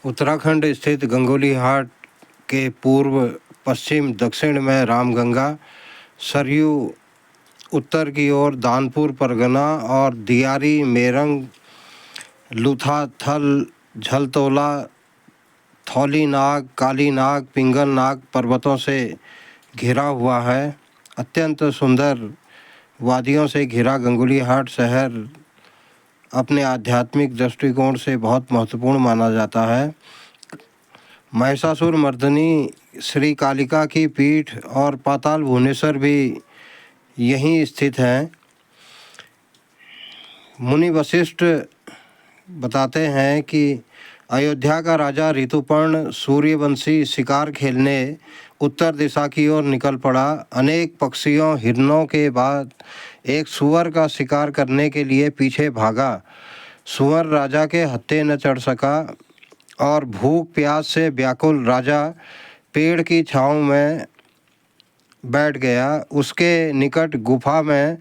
उत्तराखंड स्थित गंगोलीहाट के पूर्व पश्चिम दक्षिण में रामगंगा, सरयू उत्तर की ओर दानपुर परगना और दियारी, मेरंग, लुथाथल, झलतोला, थौलीनाग, कालीनाग, पिंगलनाग पर्वतों से घिरा हुआ है। अत्यंत सुंदर वादियों से घिरा गंगोलीहाट शहर अपने आध्यात्मिक दृष्टिकोण से बहुत महत्वपूर्ण माना जाता है। महिषासुर मर्दिनी श्री कालिका की पीठ और पाताल भुवनेश्वर भी यहीं स्थित हैं। मुनि वशिष्ठ बताते हैं कि अयोध्या का राजा ऋतुपर्ण सूर्यवंशी शिकार खेलने उत्तर दिशा की ओर निकल पड़ा। अनेक पक्षियों, हिरणों के बाद एक सूअर का शिकार करने के लिए पीछे भागा। सूअर राजा के हत्थे न चढ़ सका और भूख प्यास से व्याकुल राजा पेड़ की छांव में बैठ गया। उसके निकट गुफा में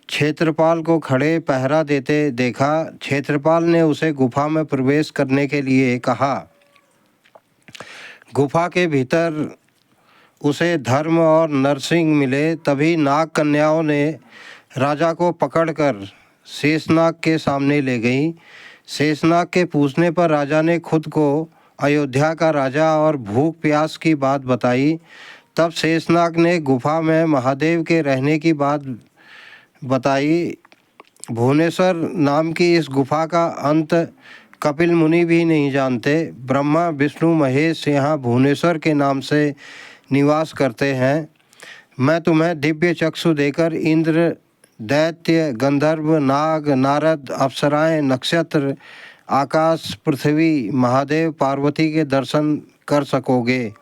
क्षेत्रपाल को खड़े पहरा देते देखा। क्षेत्रपाल ने उसे गुफा में प्रवेश करने के लिए कहा। गुफा के भीतर उसे धर्म और नरसिंह मिले। तभी नाग कन्याओं ने राजा को पकड़कर शेषनाग के सामने ले गई। शेषनाग के पूछने पर राजा ने खुद को अयोध्या का राजा और भूख प्यास की बात बताई। तब शेषनाग ने गुफा में महादेव के रहने की बात बताई। भुवनेश्वर नाम की इस गुफा का अंत कपिल मुनि भी नहीं जानते। ब्रह्मा, विष्णु, महेश यहाँ भुवनेश्वर के नाम से निवास करते हैं। मैं तुम्हें दिव्य चक्षु देकर इंद्र, दैत्य, गंधर्व, नाग, नारद, अप्सराएं, नक्षत्र, आकाश, पृथ्वी, महादेव, पार्वती के दर्शन कर सकोगे।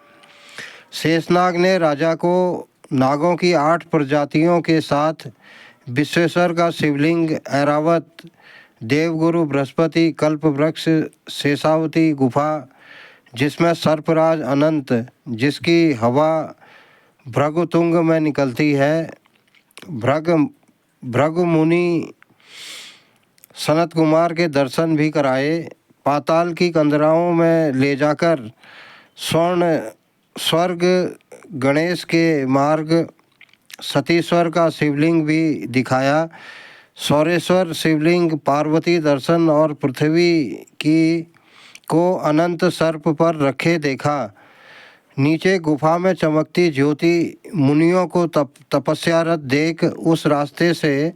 शेषनाग ने राजा को नागों की 8 प्रजातियों के साथ विश्वेश्वर का शिवलिंग, ऐरावत, देवगुरु बृहस्पति, कल्पवृक्ष, शेषावती गुफा जिसमें सर्पराज अनंत, जिसकी हवा भृगुतुंग में निकलती है, भृगु मुनि सनत कुमार के दर्शन भी कराए। पाताल की कंदराओं में ले जाकर स्वर्ग गणेश के मार्ग, सतीश्वर का शिवलिंग भी दिखाया। सौरेश्वर शिवलिंग, पार्वती दर्शन और पृथ्वी की को अनंत सर्प पर रखे देखा। नीचे गुफा में चमकती ज्योति मुनियों को तपस्यारत देख उस रास्ते से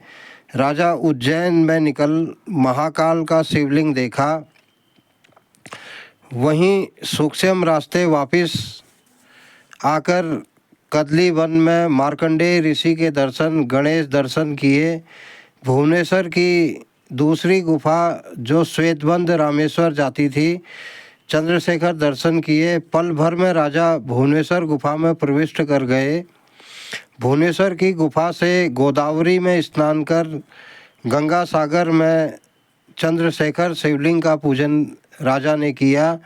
राजा उज्जैन में निकल महाकाल का शिवलिंग देखा। वहीं सूक्ष्म रास्ते वापस आकर कदली वन में मार्कंडेय ऋषि के दर्शन, गणेश दर्शन किए। भुवनेश्वर की दूसरी गुफा जो श्वेतबंध रामेश्वर जाती थी, चंद्रशेखर दर्शन किए। पल भर में राजा भुवनेश्वर गुफा में प्रविष्ट कर गए। भुवनेश्वर की गुफा से गोदावरी में स्नान कर गंगा सागर में चंद्रशेखर शिवलिंग का पूजन राजा ने किया।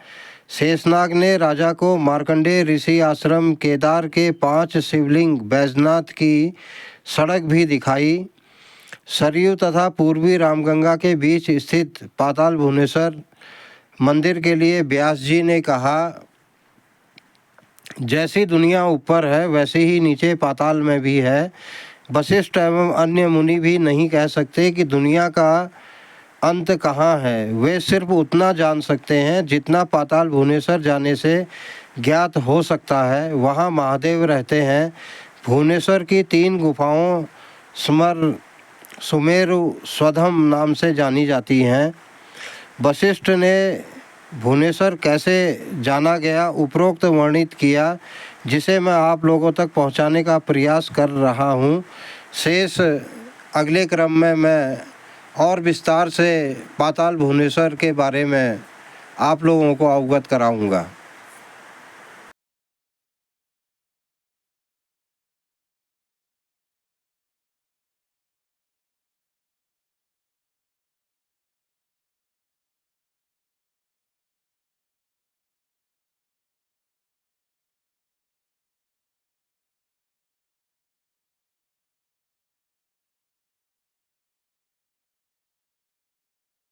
शेषनाग ने राजा को मार्कंडेय ऋषि आश्रम, केदार के 5 शिवलिंग, बैजनाथ की सड़क भी दिखाई। सरयू तथा पूर्वी रामगंगा के बीच स्थित पाताल भुवनेश्वर मंदिर के लिए व्यास जी ने कहा, जैसी दुनिया ऊपर है वैसे ही नीचे पाताल में भी है। वशिष्ठ एवं अन्य मुनि भी नहीं कह सकते कि दुनिया का अंत कहाँ है। वे सिर्फ उतना जान सकते हैं जितना पाताल भुवनेश्वर जाने से ज्ञात हो सकता है। वहाँ महादेव रहते हैं। भुवनेश्वर की 3 गुफाओं सुमेरु, स्वधम नाम से जानी जाती हैं। वशिष्ठ ने भुवनेश्वर कैसे जाना गया उपरोक्त वर्णित किया, जिसे मैं आप लोगों तक पहुंचाने का प्रयास कर रहा हूं। शेष अगले क्रम में मैं और विस्तार से पाताल भुवनेश्वर के बारे में आप लोगों को अवगत कराऊंगा।